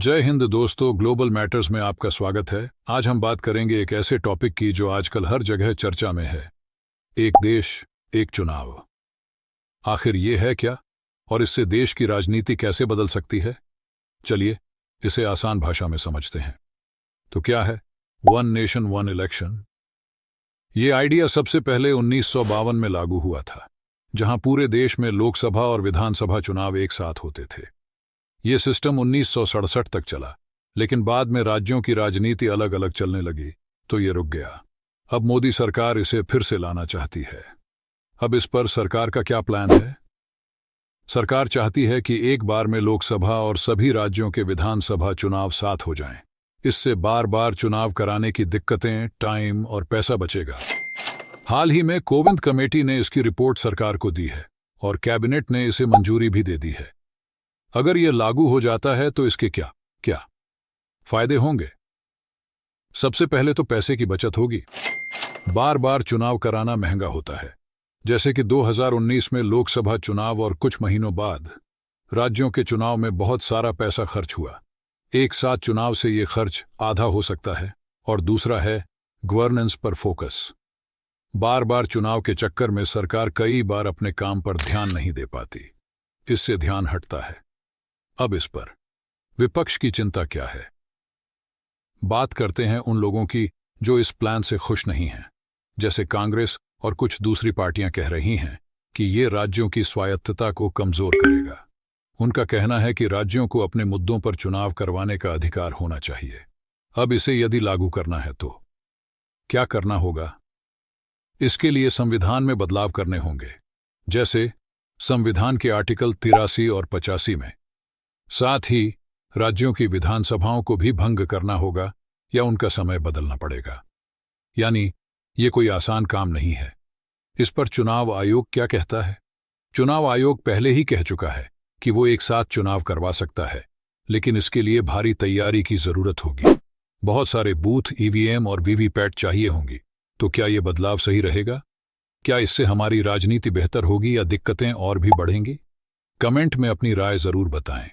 जय हिंद दोस्तों, global matters में आपका स्वागत है। आज हम बात करेंगे एक ऐसे टॉपिक की जो आजकल हर जगह चर्चा में है। एक देश, एक चुनाव। आखिर ये है क्या, और इससे देश की राजनीति कैसे बदल सकती है? चलिए इसे आसान भाषा में समझते हैं। तो क्या है वन नेशन वन इलेक्शन? ये आइडिया सबसे पहले 1952 में लागू हुआ था, जहां पूरे देश में लोकसभा और विधानसभा चुनाव एक साथ होते थे। ये सिस्टम 1967 तक चला, लेकिन बाद में राज्यों की राजनीति अलग अलग चलने लगी तो ये रुक गया। अब मोदी सरकार इसे फिर से लाना चाहती है। अब इस पर सरकार का क्या प्लान है? सरकार चाहती है कि एक बार में लोकसभा और सभी राज्यों के विधानसभा चुनाव साथ हो जाएं। इससे बार बार चुनाव कराने की दिक्कतें, टाइम और पैसा बचेगा। हाल ही में कोविंद कमेटी ने इसकी रिपोर्ट सरकार को दी है और कैबिनेट ने इसे मंजूरी भी दे दी है। अगर यह लागू हो जाता है तो इसके क्या क्या फायदे होंगे? सबसे पहले तो पैसे की बचत होगी। बार बार चुनाव कराना महंगा होता है। जैसे कि 2019 में लोकसभा चुनाव और कुछ महीनों बाद राज्यों के चुनाव में बहुत सारा पैसा खर्च हुआ। एक साथ चुनाव से यह खर्च आधा हो सकता है। और दूसरा है गवर्नेंस पर फोकस। बार बार चुनाव के चक्कर में सरकार कई बार अपने काम पर ध्यान नहीं दे पाती। इससे ध्यान हटता है। अब इस पर विपक्ष की चिंता क्या है? बात करते हैं उन लोगों की जो इस प्लान से खुश नहीं हैं। जैसे कांग्रेस और कुछ दूसरी पार्टियां कह रही हैं कि ये राज्यों की स्वायत्तता को कमजोर करेगा। उनका कहना है कि राज्यों को अपने मुद्दों पर चुनाव करवाने का अधिकार होना चाहिए। अब इसे यदि लागू करना है तो क्या करना होगा? इसके लिए संविधान में बदलाव करने होंगे, जैसे संविधान के आर्टिकल 83 और 85 में। साथ ही राज्यों की विधानसभाओं को भी भंग करना होगा या उनका समय बदलना पड़ेगा। यानी ये कोई आसान काम नहीं है। इस पर चुनाव आयोग क्या कहता है? चुनाव आयोग पहले ही कह चुका है कि वो एक साथ चुनाव करवा सकता है, लेकिन इसके लिए भारी तैयारी की जरूरत होगी। बहुत सारे बूथ, ईवीएम और वीवीपैट चाहिए होंगी। तो क्या ये बदलाव सही रहेगा? क्या इससे हमारी राजनीति बेहतर होगी या दिक्कतें और भी बढ़ेंगी? कमेंट में अपनी राय जरूर बताएं।